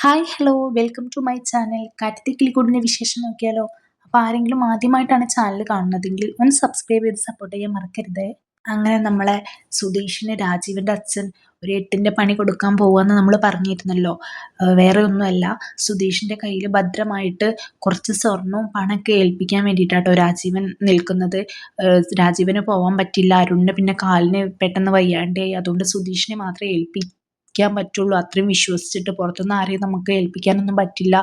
Hi hello welcome to my channel. കാറ്റത്തി കിളിക്കൂടിൻ്റെ വിശേഷം നോക്കിയാലോ. അപ്പോൾ ആരെങ്കിലും ആദ്യമായിട്ടാണ് ചാനൽ കാണുന്നതെങ്കിൽ ഒന്ന് സബ്സ്ക്രൈബ് ചെയ്ത് സപ്പോർട്ട് ചെയ്യാൻ മറക്കരുതേ. അങ്ങനെ നമ്മളെ സുധീഷിന് രാജീവിൻ്റെ അച്ഛൻ ഒരു എട്ടിൻ്റെ പണി കൊടുക്കാൻ പോവാന്ന് നമ്മൾ പറഞ്ഞിരുന്നല്ലോ. വേറെ ഒന്നുമല്ല, സുധീഷിൻ്റെ കയ്യിൽ ഭദ്രമായിട്ട് കുറച്ച് സ്വർണവും പണമൊക്കെ ഏൽപ്പിക്കാൻ വേണ്ടിയിട്ടാട്ടോ രാജീവൻ നിൽക്കുന്നത്. രാജീവന് പോകാൻ പറ്റില്ല, അരുണിന് പിന്നെ കാലിന് പെട്ടെന്ന് വയ്യാണ്ടായി, അതുകൊണ്ട് സുധീഷിനെ മാത്രമേ പറ്റുള്ളൂ. അത്രയും വിശ്വസിച്ചിട്ട് പുറത്തുനിന്ന് ആരെയും നമുക്ക് ഏൽപ്പിക്കാനൊന്നും പറ്റില്ല.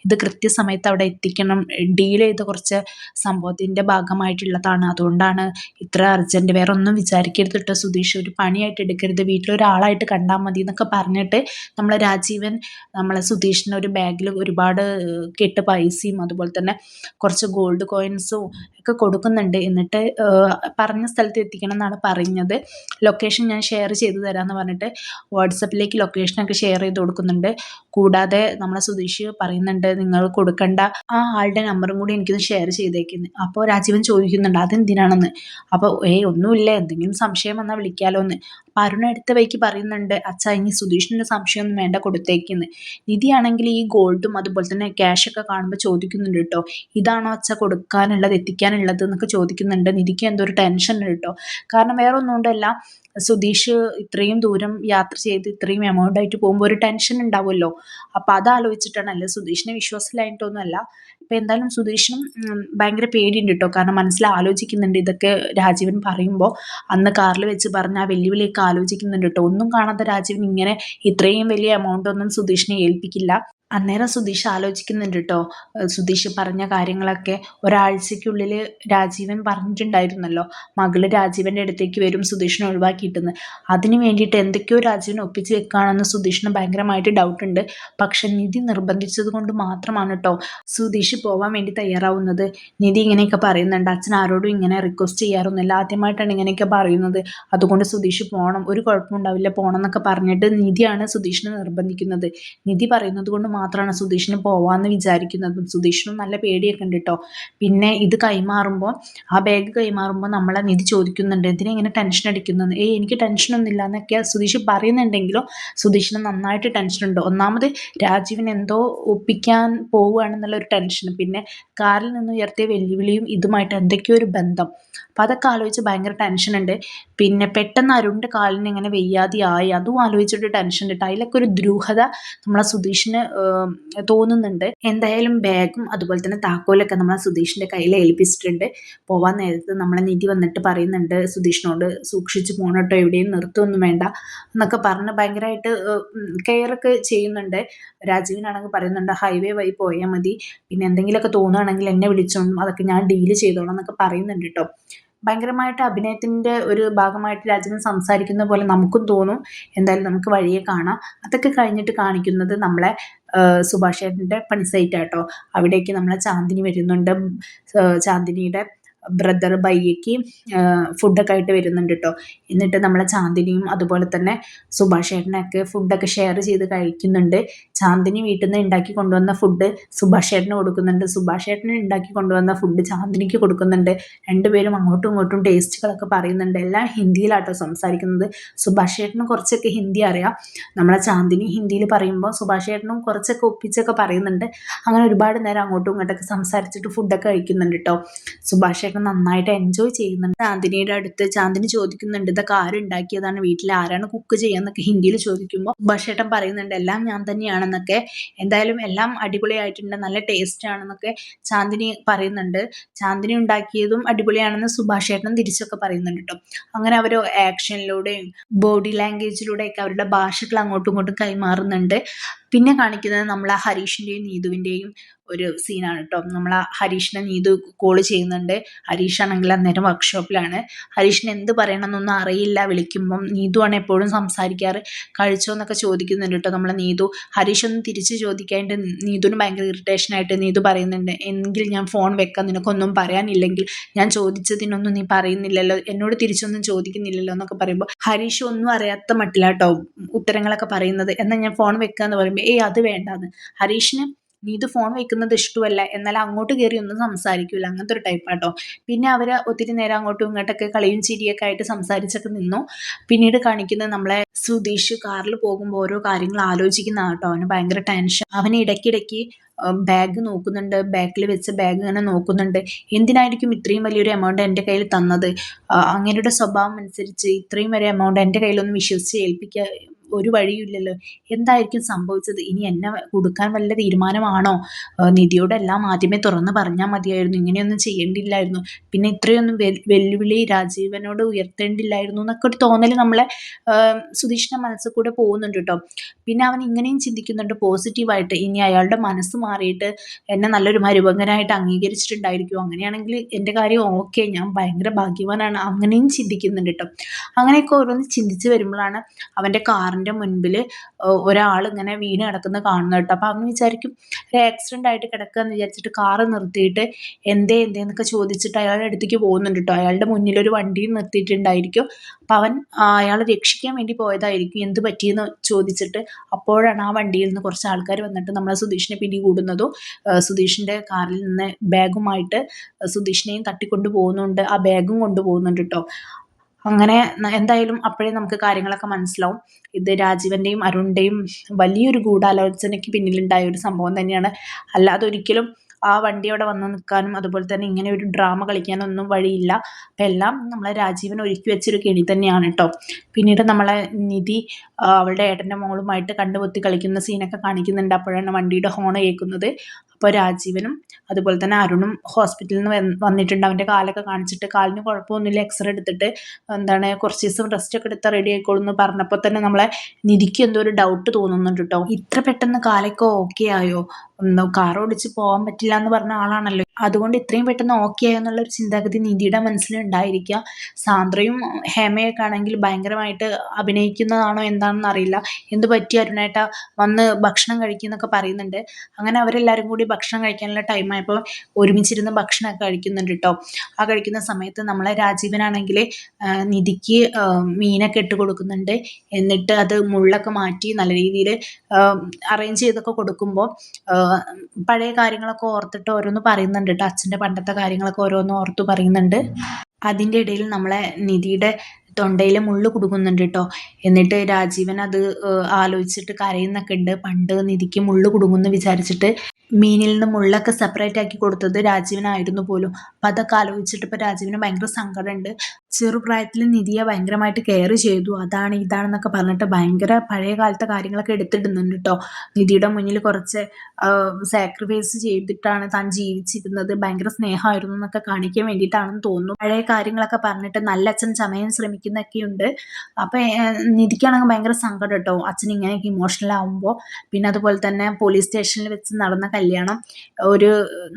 ഇത് കൃത്യസമയത്ത് അവിടെ എത്തിക്കണം. ഡീൽ ചെയ്ത കുറച്ച് സംഭവത്തിൻ്റെ ഭാഗമായിട്ടുള്ളതാണ്, അതുകൊണ്ടാണ് ഇത്ര അർജൻറ്റ്. വേറെ ഒന്നും വിചാരിക്കരുത് കേട്ടോ സുധീഷ്, ഒരു പണിയായിട്ട് എടുക്കരുത്, വീട്ടിലൊരാളായിട്ട് കണ്ടാൽ മതി എന്നൊക്കെ പറഞ്ഞിട്ട് നമ്മളെ രാജീവൻ നമ്മളെ സുധീഷിന് ഒരു ബാഗിൽ ഒരുപാട് കെട്ട് പൈസയും അതുപോലെ തന്നെ കുറച്ച് ഗോൾഡ് കോയിൻസും ഒക്കെ കൊടുക്കുന്നുണ്ട്. എന്നിട്ട് പറഞ്ഞ സ്ഥലത്ത് എത്തിക്കണം എന്നാണ് പറഞ്ഞത്. ലൊക്കേഷൻ ഞാൻ ഷെയർ ചെയ്ത് തരാമെന്ന് പറഞ്ഞിട്ട് വാട്സപ്പിലേക്ക് ലൊക്കേഷനൊക്കെ ഷെയർ ചെയ്ത് കൊടുക്കുന്നുണ്ട്. കൂടാതെ നമ്മളെ സുധീഷ് പറയുന്നുണ്ട്, നിങ്ങൾ കൊടുക്കേണ്ട ആ ആളുടെ നമ്പറും കൂടി എനിക്കൊന്ന് ഷെയർ ചെയ്തേക്കുന്നു. അപ്പോൾ രാജീവൻ ചോദിക്കുന്നുണ്ട് അതെന്തിനാണെന്ന്. അപ്പോൾ ഒന്നുമില്ല, എന്തെങ്കിലും സംശയം വന്നാൽ വിളിക്കാമല്ലോ എന്ന്. അപ്പോൾ അരുൺ അടുത്ത വഴിക്ക് പറയുന്നുണ്ട്, അച്ഛാ ഇനി സുധീഷിൻ്റെ സംശയമൊന്നും വേണ്ട, കൊടുത്തേക്കുന്നു. നിധിയാണെങ്കിൽ ഈ ഗോൾഡും അതുപോലെ തന്നെ ക്യാഷൊക്കെ കാണുമ്പോൾ ചോദിക്കുന്നുണ്ട് കേട്ടോ, ഇതാണോ അച്ഛ കൊടുക്കാനുള്ളത്, എത്തിക്കാനുള്ളത് എന്നൊക്കെ ചോദിക്കുന്നുണ്ട്. നിധിക്ക് എന്തോ ഒരു ടെൻഷൻ ഉണ്ട് കേട്ടോ. കാരണം വേറെ ഒന്നും കൊണ്ടല്ല, സുധീഷ് ഇത്രയും ദൂരം യാത്ര ചെയ്ത് ഇത്രയും എമൗണ്ട് ആയിട്ട് പോകുമ്പോൾ ഒരു ടെൻഷൻ ഉണ്ടാവുമല്ലോ. അപ്പോൾ അതാലോചിച്ചിട്ടാണ്, അല്ല സുധീഷിനെ വിശ്വാസമില്ലായിട്ടൊന്നുമല്ല. ഇപ്പം എന്തായാലും സുധീഷിനും ഭയങ്കര പേടിയുണ്ട് കേട്ടോ. കാരണം മനസ്സിൽ ആലോചിക്കുന്നുണ്ട് ഇതൊക്കെ രാജീവൻ പറയുമ്പോൾ. അന്ന് കാറിൽ വെച്ച് പറഞ്ഞ ആ വെല്ലുവിളിയൊക്കെ ആലോചിക്കുന്നുണ്ട് കേട്ടോ. ഒന്നും കാണാത്ത രാജീവൻ ഇങ്ങനെ ഇത്രയും വലിയ എമൗണ്ട് ഒന്നും സുധീഷിനെ ഏൽപ്പിക്കില്ല. അന്നേരം സുധീഷ് ആലോചിക്കുന്നുണ്ട് കേട്ടോ. സുധീഷ് പറഞ്ഞ കാര്യങ്ങളൊക്കെ ഒരാഴ്ചയ്ക്കുള്ളിൽ രാജീവൻ പറഞ്ഞിട്ടുണ്ടായിരുന്നല്ലോ, മകള് രാജീവൻ്റെ അടുത്തേക്ക് വരും സുധീഷിനെ ഒഴിവാക്കിയിട്ടെന്ന്. അതിന് വേണ്ടിയിട്ട് എന്തൊക്കെയോ രാജീവൻ ഒപ്പിച്ച് വെക്കുകയാണെന്ന് സുധീഷിന് ഭയങ്കരമായിട്ട് ഡൗട്ടുണ്ട്. പക്ഷെ നിധി നിർബന്ധിച്ചത് കൊണ്ട് മാത്രമാണ് കേട്ടോ സുധീഷ് പോകാൻ വേണ്ടി തയ്യാറാവുന്നത്. നിധി ഇങ്ങനെയൊക്കെ പറയുന്നുണ്ട്, അച്ഛൻ ആരോടും ഇങ്ങനെ റിക്വസ്റ്റ് ചെയ്യാറൊന്നുമില്ല, ആദ്യമായിട്ടാണ് ഇങ്ങനെയൊക്കെ പറയുന്നത്, അതുകൊണ്ട് സുധീഷ് പോകണം, ഒരു കുഴപ്പമുണ്ടാവില്ല പോകണം എന്നൊക്കെ പറഞ്ഞിട്ട് നിധിയാണ് സുധീഷിനെ നിർബന്ധിക്കുന്നത്. നിധി പറയുന്നത് കൊണ്ട് മാത്രമാണ് സുധീഷിന് പോവാമെന്ന് വിചാരിക്കുന്നത്. സുധീഷിനും നല്ല പേടിയൊക്കെ ഉണ്ട് കേട്ടോ. പിന്നെ ഇത് കൈമാറുമ്പോൾ, ആ ബാഗ് കൈമാറുമ്പോൾ നമ്മളെ നിധി ചോദിക്കുന്നുണ്ട്, എന്തിനാ ഇങ്ങനെ ടെൻഷൻ അടിക്കുന്നത്. എനിക്ക് ടെൻഷനൊന്നുമില്ല എന്നൊക്കെ സുധീഷ് പറയുന്നുണ്ടെങ്കിലും സുധീഷിന് നന്നായിട്ട് ടെൻഷനുണ്ട്. ഒന്നാമത് രാജീവിന് എന്തോ ഒപ്പിക്കാൻ പോവുകയാണെന്നുള്ള ഒരു ടെൻഷൻ, പിന്നെ കാറിൽ നിന്ന് ഉയർത്തിയ വെല്ലുവിളിയും ഇതുമായിട്ട് എന്തൊക്കെയോ ഒരു ബന്ധം. അപ്പം അതൊക്കെ ആലോചിച്ച് ഭയങ്കര ടെൻഷനുണ്ട്. പിന്നെ പെട്ടെന്ന് അരുണിൻ്റെ കാലിന് ഇങ്ങനെ വെയ്യാതെയായി, അതും ആലോചിച്ചിട്ട് ടെൻഷൻ ഉണ്ട്. അതിലൊക്കെ ഒരു ദുരൂഹത നമ്മളെ സുധീഷിന് തോന്നുന്നുണ്ട്. എന്തായാലും ബാഗും അതുപോലെ തന്നെ താക്കോലൊക്കെ നമ്മളെ സുധീഷിൻ്റെ കയ്യിൽ ഏൽപ്പിച്ചിട്ടുണ്ട്. പോവാൻ നേരത്ത് നമ്മളെ നിധി വന്നിട്ട് പറയുന്നുണ്ട് സുധീഷിനോട്, സൂക്ഷിച്ച് പോകണം കേട്ടോ, എവിടെയും നിർത്തുമൊന്നും വേണ്ട എന്നൊക്കെ പറഞ്ഞ് ഭയങ്കരമായിട്ട് കെയറൊക്കെ ചെയ്യുന്നുണ്ട്. രാജീവിനാണെങ്കിൽ പറയുന്നുണ്ട് ഹൈവേ വഴി പോയാൽ മതി, പിന്നെ എന്തെങ്കിലുമൊക്കെ തോന്നുകയാണെങ്കിൽ എന്നെ വിളിച്ചോളും, അതൊക്കെ ഞാൻ ഡീല് ചെയ്തോളാം എന്നൊക്കെ പറയുന്നുണ്ട് കേട്ടോ. ഭയങ്കരമായിട്ട് അഭിനയത്തിൻ്റെ ഒരു ഭാഗമായിട്ട് രാജീവൻ സംസാരിക്കുന്ന പോലെ നമുക്കും തോന്നും. എന്തായാലും നമുക്ക് വഴിയെ കാണാം. അതൊക്കെ കഴിഞ്ഞിട്ട് കാണിക്കുന്നത് നമ്മളെ സുഭാഷ് ചേട്ടൻ്റെ പണി സൈറ്റാട്ടോ. അവിടേക്ക് നമ്മളെ ചാന്ദിനി വരുന്നുണ്ട്. ചാന്ദിനിയുടെ ബ്രദർ ബയ്യയ്ക്ക് ഫുഡൊക്കെ ആയിട്ട് വരുന്നുണ്ട് കേട്ടോ. എന്നിട്ട് നമ്മളെ ചാന്ദിനിയും അതുപോലെ തന്നെ സുഭാഷ് ചേട്ടനൊക്കെ ഫുഡൊക്കെ ഷെയർ ചെയ്ത് കഴിക്കുന്നുണ്ട്. ചാന്ദിനി വീട്ടിൽ നിന്ന് ഉണ്ടാക്കി കൊണ്ടുവന്ന ഫുഡ് സുഭാഷ് ചേട്ടന് കൊടുക്കുന്നുണ്ട്, സുഭാഷ് ചേട്ടന് ഉണ്ടാക്കി കൊണ്ടുവന്ന ഫുഡ് ചാന്ദിനിക്ക് കൊടുക്കുന്നുണ്ട്. രണ്ടുപേരും അങ്ങോട്ടും ഇങ്ങോട്ടും ടേസ്റ്റുകളൊക്കെ പറയുന്നുണ്ട്. എല്ലാം ഹിന്ദിയിലാട്ടോ സംസാരിക്കുന്നത്. സുഭാഷ് ചേട്ടന് കുറച്ചൊക്കെ ഹിന്ദി അറിയാം. നമ്മളെ ചാന്ദിനി ഹിന്ദിയിൽ പറയുമ്പോൾ സുഭാഷ് ചേട്ടനും കുറച്ചൊക്കെ ഒപ്പിച്ചൊക്കെ പറയുന്നുണ്ട്. അങ്ങനെ ഒരുപാട് നേരം അങ്ങോട്ടും ഇങ്ങോട്ടൊക്കെ സംസാരിച്ചിട്ട് ഫുഡൊക്കെ കഴിക്കുന്നുണ്ട് കേട്ടോ. സുഭാഷ് ചേട്ടൻ നന്നായിട്ട് എൻജോയ് ചെയ്യുന്നുണ്ട്. ചാന്ദിനിയുടെ അടുത്ത് ചാന്ദിനി ചോദിക്കുന്നുണ്ട്, ഇതൊക്കെ ആരുണ്ടാക്കിയതാണ്, വീട്ടിൽ ആരാണ് കുക്ക് ചെയ്യാന്നൊക്കെ ഹിന്ദിയിൽ ചോദിക്കുമ്പോൾ സുഭാഷ് ചേട്ടൻ പറയുന്നുണ്ട് എല്ലാം ഞാൻ തന്നെയാണെന്നൊക്കെ. എന്തായാലും എല്ലാം അടിപൊളിയായിട്ടുണ്ട്, നല്ല ടേസ്റ്റ് ആണെന്നൊക്കെ ചാന്ദിനി പറയുന്നുണ്ട്. ചാന്ദിനി ഉണ്ടാക്കിയതും അടിപൊളിയാണെന്ന് സുഭാഷ് ചേട്ടനും തിരിച്ചൊക്കെ പറയുന്നുണ്ട് കേട്ടോ. അങ്ങനെ അവർ ആക്ഷനിലൂടെയും ബോഡി ലാംഗ്വേജിലൂടെയൊക്കെ അവരുടെ ഭാഷകൾ അങ്ങോട്ടും ഇങ്ങോട്ടും കൈമാറുന്നുണ്ട്. പിന്നെ കാണിക്കുന്നത് നമ്മളെ ഹരീഷിൻ്റെയും നീതുവിൻ്റെയും ഒരു സീനാണ് കേട്ടോ. നമ്മളെ ഹരീഷിനെ നീതു കോള് ചെയ്യുന്നുണ്ട്. ഹരീഷാണെങ്കിൽ അന്നേരം വർക്ക്ഷോപ്പിലാണ്. ഹരീഷിന് എന്ത് പറയണമെന്നൊന്നും അറിയില്ല വിളിക്കുമ്പം. നീതുവാണ് എപ്പോഴും സംസാരിക്കാറ്. കഴിച്ചോ എന്നൊക്കെ ചോദിക്കുന്നുണ്ട് കേട്ടോ നമ്മളെ നീതു. ഹരീഷൊന്നും തിരിച്ച് ചോദിക്കാണ്ട് നീതുവിന് ഭയങ്കര ഇറിറ്റേഷനായിട്ട് നീതു പറയുന്നുണ്ട്, എങ്കിൽ ഞാൻ ഫോൺ വെക്കാം, നിനക്കൊന്നും പറയാനില്ലെങ്കിൽ, ഞാൻ ചോദിച്ചതിനൊന്നും നീ പറയുന്നില്ലല്ലോ, എന്നോട് തിരിച്ചൊന്നും ചോദിക്കുന്നില്ലല്ലോ എന്നൊക്കെ പറയുമ്പോൾ ഹരീഷ് ഒന്നും അറിയാത്ത മട്ടിലാട്ടോ ഉത്തരങ്ങളൊക്കെ പറയുന്നത്. എന്നാൽ ഞാൻ ഫോൺ വെക്കുക എന്ന് പറയുമ്പോൾ അത് വേണ്ടാന്ന്. ഹരീഷിന് നീതു ഫോൺ വെക്കുന്നത് ഇഷ്ടമല്ല, എന്നാൽ അങ്ങോട്ട് കയറി ഒന്നും സംസാരിക്കൂല, അങ്ങനത്തെ ഒരു ടൈപ്പാട്ടോ. പിന്നെ അവര് ഒത്തിരി നേരം അങ്ങോട്ടും ഇങ്ങോട്ടൊക്കെ കളിയും ചിരിയൊക്കെ ആയിട്ട് സംസാരിച്ചൊക്കെ നിന്നു. പിന്നീട് കാണിക്കുന്നത് നമ്മളെ സുധീഷ് കാറിൽ പോകുമ്പോൾ ഓരോ കാര്യങ്ങൾ ആലോചിക്കുന്ന കേട്ടോ. അവന് ഭയങ്കര ടെൻഷൻ. അവന് ഇടയ്ക്കിടയ്ക്ക് ബാഗ് നോക്കുന്നുണ്ട്, ബാക്കിൽ വെച്ച ബാഗ് ഇങ്ങനെ നോക്കുന്നുണ്ട്. എന്തിനായിരിക്കും ഇത്രയും വലിയൊരു എമൗണ്ട് എൻ്റെ കയ്യിൽ തന്നത്? അങ്ങേരുടെ സ്വഭാവം അനുസരിച്ച് ഇത്രയും വരെ എമൗണ്ട് എൻ്റെ കയ്യിലൊന്നും വിശ്വസിച്ച് ഏൽപ്പിക്കുക ഒരു വഴിയില്ലല്ലോ. എന്തായിരിക്കും സംഭവിച്ചത്? ഇനി എന്നെ കൊടുക്കാൻ വല്ല തീരുമാനമാണോ? നിധിയോട് എല്ലാം ആദ്യമേ തുറന്ന് പറഞ്ഞാൽ മതിയായിരുന്നു, ഇങ്ങനെയൊന്നും ചെയ്യേണ്ടില്ലായിരുന്നു, പിന്നെ ഇത്രയൊന്നും വെല്ലുവിളി രാജീവനോട് ഉയർത്തേണ്ടില്ലായിരുന്നു എന്നൊക്കെ ഒരു തോന്നൽ നമ്മളെ സുധീഷിന്റെ മനസ്സിൽ കൂടെ പോകുന്നുണ്ട് കേട്ടോ. പിന്നെ അവൻ ഇങ്ങനെയും ചിന്തിക്കുന്നുണ്ട് പോസിറ്റീവായിട്ട്, ഇനി അയാളുടെ മനസ്സ് മാറിയിട്ട് എന്നെ നല്ലൊരു മരുമകനായിട്ട് അംഗീകരിച്ചിട്ടുണ്ടായിരിക്കും, അങ്ങനെയാണെങ്കിൽ എൻ്റെ കാര്യം ഓക്കെ, ഞാൻ ഭയങ്കര ഭാഗ്യവാനാണ്, അങ്ങനെയും ചിന്തിക്കുന്നുണ്ട് കേട്ടോ. അങ്ങനെയൊക്കെ ഓരോന്ന് ചിന്തിച്ച് വരുമ്പോഴാണ് അവൻ്റെ കാറിൻ്റെ മുൻപിൽ ഒരാൾ ഇങ്ങനെ വീണ് കിടക്കുന്നത് കാണുന്നത് കേട്ടോ. അപ്പോൾ അവൻ വിചാരിക്കും ഒരു ആക്സിഡൻ്റ് ആയിട്ട് കിടക്കുക എന്ന് വിചാരിച്ചിട്ട് കാറ് നിർത്തിയിട്ട് എന്തേന്നൊക്കെ ചോദിച്ചിട്ട് അയാളുടെ അടുത്തേക്ക് പോകുന്നുണ്ട് കേട്ടോ. അയാളുടെ മുന്നിലൊരു വണ്ടിയും നിർത്തിയിട്ടുണ്ടായിരിക്കും. അപ്പം അവൻ അയാളെ രക്ഷിക്കാൻ വേണ്ടി പോയതായിരിക്കും, എന്ത് പറ്റിയെന്ന് ചോദിച്ചിട്ട്. അപ്പോഴാണ് ആ വണ്ടിയിൽ നിന്ന് കുറച്ച് ആൾക്കാർ വന്നിട്ട് നമ്മളെ സുധീഷിനെ പിടികൂടുന്നതും സുധീഷിൻ്റെ കാറിൽ നിന്ന് ബാഗുമായിട്ട് സുധീഷിനെയും തട്ടിക്കൊണ്ട് പോകുന്നുണ്ട്, ആ ബാഗും കൊണ്ടുപോകുന്നുണ്ട് കേട്ടോ. അങ്ങനെ എന്തായാലും അപ്പോഴേ നമുക്ക് കാര്യങ്ങളൊക്കെ മനസ്സിലാവും ഇത് രാജീവൻ്റെയും അരുണിൻ്റെയും വലിയൊരു ഗൂഢാലോചനയ്ക്ക് പിന്നിലുണ്ടായ ഒരു സംഭവം തന്നെയാണ്. അല്ലാതെ ഒരിക്കലും ആ വണ്ടി അവിടെ വന്ന് നിൽക്കാനും അതുപോലെ തന്നെ ഇങ്ങനെ ഒരു ഡ്രാമ കളിക്കാനൊന്നും വഴിയില്ല. അപ്പം എല്ലാം നമ്മളെ രാജീവൻ ഒരുക്കി വെച്ചൊരു കെണി തന്നെയാണ് കേട്ടോ. പിന്നീട് നമ്മളെ നിധി അവളുടെ ഏട്ടൻ്റെ മോളുമായിട്ട് കണ്ടുപൊത്തി കളിക്കുന്ന സീനൊക്കെ കാണിക്കുന്നുണ്ട്. അപ്പോഴാണ് വണ്ടിയുടെ ഹോൺ കേൾക്കുന്നത്. അപ്പോൾ രാജീവനും അതുപോലെ തന്നെ അരുണും ഹോസ്പിറ്റലിൽ നിന്ന് വന്നിട്ടുണ്ട്. അവൻ്റെ കാലൊക്കെ കാണിച്ചിട്ട് കാലിന് കുഴപ്പമൊന്നുമില്ല, എക്സ്റേ എടുത്തിട്ട് എന്താണ് കുറച്ച് ദിവസം റെസ്റ്റ് ഒക്കെ എടുത്താൽ റെഡി ആയിക്കോളും എന്ന് പറഞ്ഞപ്പോൾ തന്നെ നമ്മളെ നിധിക്ക് എന്തോ ഒരു ഡൗട്ട് തോന്നുന്നുണ്ട് കേട്ടോ. ഇത്ര പെട്ടെന്ന് കാലൊക്കെ ഓക്കെ ആയോ? കാർ ഓടിച്ച് പോകാൻ പറ്റില്ല എന്ന് പറഞ്ഞ ആളാണല്ലോ, അതുകൊണ്ട് ഇത്രയും പെട്ടെന്ന് ഓക്കെ ആയോ എന്നുള്ളൊരു ചിന്താഗതി നിധിയുടെ മനസ്സിലുണ്ടായിരിക്കുക. സാന്ദ്രയും ഹേമയൊക്കെ ആണെങ്കിൽ ഭയങ്കരമായിട്ട് അഭിനയിക്കുന്നതാണോ എന്താണെന്ന് അറിയില്ല. എന്ത് പറ്റി അരുണേട്ട, വന്ന് ഭക്ഷണം കഴിക്കുന്നൊക്കെ പറയുന്നുണ്ട്. അങ്ങനെ അവരെല്ലാവരും കൂടി ഭക്ഷണം കഴിക്കാനുള്ള ടൈമായപ്പോൾ ഒരുമിച്ചിരുന്ന് ഭക്ഷണമൊക്കെ കഴിക്കുന്നുണ്ട് കേട്ടോ. ആ കഴിക്കുന്ന സമയത്ത് നമ്മളെ രാജീവനാണെങ്കിൽ നിധിക്ക് മീനൊക്കെ ഇട്ട് കൊടുക്കുന്നുണ്ട്. എന്നിട്ട് അത് മുള്ളൊക്കെ മാറ്റി നല്ല രീതിയിൽ അറേഞ്ച് ചെയ്തൊക്കെ കൊടുക്കുമ്പോൾ പഴയ കാര്യങ്ങളൊക്കെ ഓർത്തിട്ട് ഓരോന്ന് പറയുന്നുണ്ട് കേട്ടോ. അച്ഛൻ്റെ പണ്ടത്തെ കാര്യങ്ങളൊക്കെ ഓരോന്ന് ഓർത്ത് പറയുന്നുണ്ട്. അതിൻ്റെ ഇടയിൽ നമ്മളെ നിധിയുടെ തൊണ്ടയിൽ മുള്ള് കുടുങ്ങുന്നുണ്ട് കേട്ടോ. എന്നിട്ട് രാജീവൻ അത് ആലോചിച്ചിട്ട് കരയുന്നൊക്കെ ഉണ്ട്. പണ്ട് നിധിക്ക് മുള്ള് കുടുങ്ങുമെന്ന് വിചാരിച്ചിട്ട് മീനിൽ നിന്ന് മുള്ളൊക്കെ സെപ്പറേറ്റ് ആക്കി കൊടുത്തത് രാജീവനായിരുന്നു പോലും. അപ്പം അതൊക്കെ ആലോചിച്ചിട്ട് ഇപ്പോൾ രാജീവിന് ഭയങ്കര സങ്കടമുണ്ട്. ചെറുപ്രായത്തിൽ നിധിയെ ഭയങ്കരമായിട്ട് കെയർ ചെയ്തു, അതാണ് ഇതാണെന്നൊക്കെ പറഞ്ഞിട്ട് ഭയങ്കര പഴയ കാലത്തെ കാര്യങ്ങളൊക്കെ എടുത്തിടുന്നുണ്ട് കേട്ടോ. നിധിയുടെ മുന്നിൽ കുറച്ച് സാക്രിഫൈസ് ചെയ്തിട്ടാണ് താൻ ജീവിച്ചിരുന്നത്, ഭയങ്കര സ്നേഹമായിരുന്നു എന്നൊക്കെ കാണിക്കാൻ വേണ്ടിയിട്ടാണെന്ന് തോന്നുന്നു. പഴയ കാര്യങ്ങളൊക്കെ പറഞ്ഞിട്ട് നല്ല അച്ഛൻ ചമയാൻ ശ്രമിക്കുന്നൊക്കെയുണ്ട്. അപ്പം നിധിക്കാണെങ്കിൽ ഭയങ്കര സങ്കടം കേട്ടോ അച്ഛൻ ഇങ്ങനെയൊക്കെ ഇമോഷണൽ ആവുമ്പോൾ. പിന്നെ അതുപോലെ തന്നെ പോലീസ് സ്റ്റേഷനിൽ വെച്ച് നടന്ന കല്യാണം ഒരു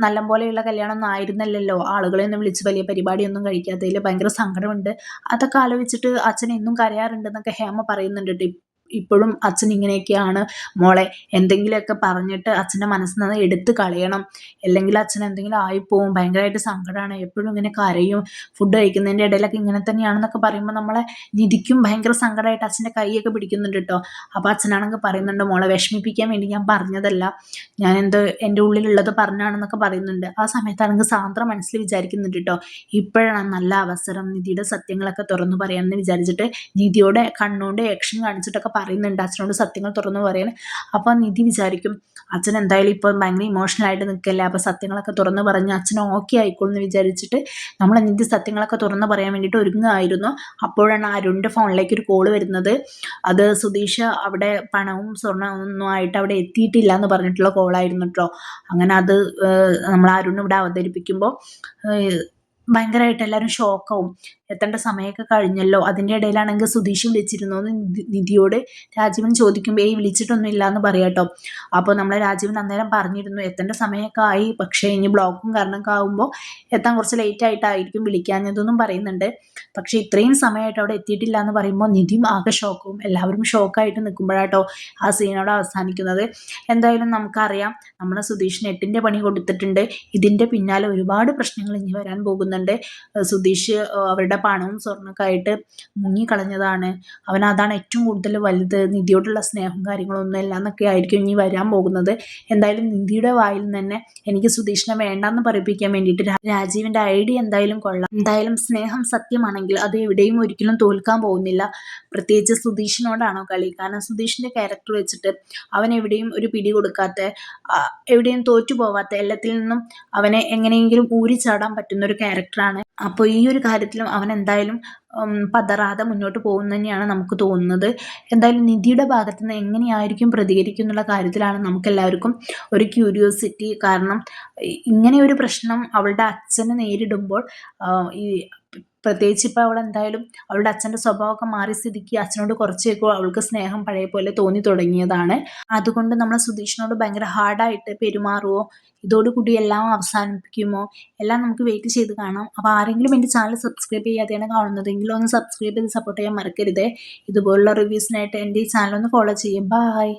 നല്ല പോലെയുള്ള കല്യാണം ഒന്നും ആയിരുന്നല്ലോ, ആളുകളെ ഒന്നും വിളിച്ച് വലിയ പരിപാടിയൊന്നും കഴിക്കാത്തതിൽ ഭയങ്കര സങ്കടമുണ്ട്. അതൊക്കെ ആലോചിച്ചിട്ട് അച്ഛൻ എന്നും കരയാറുണ്ടെന്നൊക്കെ ഹേമ പറയുന്നുണ്ട് കേട്ടോ. ഇപ്പോഴും അച്ഛൻ ഇങ്ങനെയൊക്കെയാണ് മോളെ, എന്തെങ്കിലുമൊക്കെ പറഞ്ഞിട്ട് അച്ഛൻ്റെ മനസ്സിൽ നിന്ന് എടുത്ത് കളയണം, അല്ലെങ്കിൽ അച്ഛൻ എന്തെങ്കിലും ആയിപ്പോവും, ഭയങ്കരമായിട്ട് സങ്കടമാണ്, എപ്പോഴും ഇങ്ങനെ കരയും, ഫുഡ് കഴിക്കുന്നതിൻ്റെ ഇടയിലൊക്കെ ഇങ്ങനെ തന്നെയാണെന്നൊക്കെ പറയുമ്പോൾ നമ്മളെ നിധിക്കും ഭയങ്കര സങ്കടമായിട്ട് അച്ഛൻ്റെ കൈയൊക്കെ പിടിക്കുന്നുണ്ട് കേട്ടോ. അപ്പോൾ അച്ഛനാണെങ്കിൽ പറയുന്നുണ്ട് മോളെ വിഷമിപ്പിക്കാൻ വേണ്ടി ഞാൻ പറഞ്ഞതല്ല, ഞാൻ എൻ്റെ ഉള്ളിലുള്ളത് പറഞ്ഞാണെന്നൊക്കെ പറയുന്നുണ്ട്. ആ സമയത്താണെങ്കിൽ സാന്ദ്ര മനസ്സിൽ വിചാരിക്കുന്നുണ്ട് കേട്ടോ, ഇപ്പോഴാണ് നല്ല അവസരം നിധിയുടെ സത്യങ്ങളൊക്കെ തുറന്നു പറയാമെന്ന് വിചാരിച്ചിട്ട് നിധിയോടെ കണ്ണുകൊണ്ട് ആക്ഷൻ കാണിച്ചിട്ടൊക്കെ പറയുന്നുണ്ട് അച്ഛനോട് സത്യങ്ങൾ തുറന്നു പറയാൻ. അപ്പോൾ നിധി വിചാരിക്കും അച്ഛൻ എന്തായാലും ഇപ്പോൾ ഭയങ്കര ഇമോഷണലായിട്ട് നിൽക്കല്ലേ, അപ്പോൾ സത്യങ്ങളൊക്കെ തുറന്നു പറഞ്ഞ് അച്ഛൻ ഓക്കെ ആയിക്കോളും എന്ന് വിചാരിച്ചിട്ട് നമ്മൾ നിധി സത്യങ്ങളൊക്കെ തുറന്നു പറയാൻ വേണ്ടിയിട്ട് ഒരുങ്ങുമായിരുന്നു. അപ്പോഴാണ് അരുണിൻ്റെ ഫോണിലേക്ക് ഒരു കോള് വരുന്നത്. അത് സുധീഷ് അവിടെ പണവും സ്വർണ്ണമൊന്നും ആയിട്ട് അവിടെ എത്തിയിട്ടില്ല എന്ന് പറഞ്ഞിട്ടുള്ള കോളായിരുന്നു കേട്ടോ. അങ്ങനെ അത് നമ്മൾ അരുൺ ഇവിടെ അവതരിപ്പിക്കുമ്പോൾ ഭയങ്കരമായിട്ട് എല്ലാവരും ഷോക്കാവും. എത്തേണ്ട സമയമൊക്കെ കഴിഞ്ഞല്ലോ. അതിൻ്റെ ഇടയിലാണെങ്കിൽ സുധീഷ് വിളിച്ചിരുന്നു എന്ന് നിധിയോട് രാജീവൻ ചോദിക്കുമ്പോൾ വിളിച്ചിട്ടൊന്നും ഇല്ല എന്ന് പറയാം കേട്ടോ. അപ്പോൾ നമ്മളെ രാജീവൻ അന്നേരം പറഞ്ഞിരുന്നു എത്തേണ്ട സമയമൊക്കെ ആയി, പക്ഷേ ഇനി ബ്ലോക്കും കാരണമൊക്കെ ആകുമ്പോൾ എത്താൻ കുറച്ച് ലേറ്റ് ആയിട്ടായിരിക്കും വിളിക്കാഞ്ഞതെന്നും പറയുന്നുണ്ട്. പക്ഷേ ഇത്രയും സമയമായിട്ട് അവിടെ എത്തിയിട്ടില്ല എന്ന് പറയുമ്പോൾ നിധിയും ആകെ ഷോക്കാവും. എല്ലാവരും ഷോക്കായിട്ട് നിൽക്കുമ്പോഴാട്ടോ ആ സീനോടെ അവസാനിക്കുന്നത്. എന്തായാലും നമുക്കറിയാം നമ്മളെ സുധീഷിന് 8ൻ്റെ പണി കൊടുത്തിട്ടുണ്ട്. ഇതിൻ്റെ പിന്നാലെ ഒരുപാട് പ്രശ്നങ്ങൾ ഇനി വരാൻ പോകുന്നുണ്ട്. പറയുന്നുണ്ട് സുധീഷ് അവരുടെ പണവും സ്വർണ്ണമൊക്കെ ആയിട്ട് മുങ്ങിക്കളഞ്ഞതാണ്, അതാണ് ഏറ്റവും കൂടുതൽ വലുത്, നിധിയോടുള്ള സ്നേഹവും കാര്യങ്ങളൊന്നും ഇല്ല എന്നൊക്കെ ആയിരിക്കും ഇനി വരാൻ പോകുന്നത്. എന്തായാലും നിധിയുടെ വായിൽ നിന്ന് തന്നെ എനിക്ക് സുധീഷിനെ വേണ്ടാന്ന് പറയിപ്പിക്കാൻ വേണ്ടിയിട്ട് രാജീവിന്റെ ഐഡിയ എന്തായാലും കൊള്ളാം. എന്തായാലും സ്നേഹം സത്യമാണെങ്കിൽ അത് എവിടെയും ഒരിക്കലും തോൽക്കാൻ പോകുന്നില്ല. പ്രത്യേകിച്ച് സുധീഷിനോടാണോ കളി? കാരണം സുധീഷിന്റെ ക്യാരക്ടർ വെച്ചിട്ട് അവൻ എവിടെയും ഒരു പിടി കൊടുക്കാത്ത, എവിടെയും തോറ്റു പോവാത്ത, എല്ലാത്തിൽ നിന്നും അവനെ എങ്ങനെയെങ്കിലും ഊരിച്ചാടാൻ പറ്റുന്ന ഒരു ക്യാരക്ടറാണ്. അപ്പോൾ ഈ ഒരു കാര്യത്തിലും അവൻ എന്തായാലും പതറാതെ മുന്നോട്ട് പോകും തന്നെയാണ് നമുക്ക് തോന്നുന്നത്. എന്തായാലും നിധിയുടെ ഭാഗത്തു നിന്ന് എങ്ങനെയായിരിക്കും പ്രതികരിക്കും എന്നുള്ള കാര്യത്തിലാണ് നമുക്ക് എല്ലാവർക്കും ഒരു ക്യൂരിയോസിറ്റി. കാരണം ഇങ്ങനെ ഒരു പ്രശ്നം അവളുടെ അച്ഛന് നേരിടുമ്പോൾ ഈ പ്രത്യേകിച്ച് ഇപ്പോൾ അവൾ എന്തായാലും അവളുടെ അച്ഛൻ്റെ സ്വഭാവമൊക്കെ മാറിയ സ്ഥിതിക്ക് അച്ഛനോട് കുറച്ചേക്കോ അവൾക്ക് സ്നേഹം പഴയ പോലെ തോന്നി തുടങ്ങിയതാണ്. അതുകൊണ്ട് നമ്മൾ സുധീഷിനോട് ഭയങ്കര ഹാർഡായിട്ട് പെരുമാറുമോ, ഇതോടുകൂടി എല്ലാം അവസാനിപ്പിക്കുമോ, എല്ലാം നമുക്ക് വെയിറ്റ് ചെയ്ത് കാണാം. അപ്പോൾ ആരെങ്കിലും എൻ്റെ ചാനൽ സബ്സ്ക്രൈബ് ചെയ്യാതെയാണ് കാണുന്നതെങ്കിൽ ഒന്ന് സബ്സ്ക്രൈബ് ചെയ്ത് സപ്പോർട്ട് ചെയ്യാൻ മറക്കരുത്. ഇതുപോലുള്ള റിവ്യൂസിനായിട്ട് എൻ്റെ ഈ ചാനൽ ഒന്ന് ഫോളോ ചെയ്യും. ബൈ.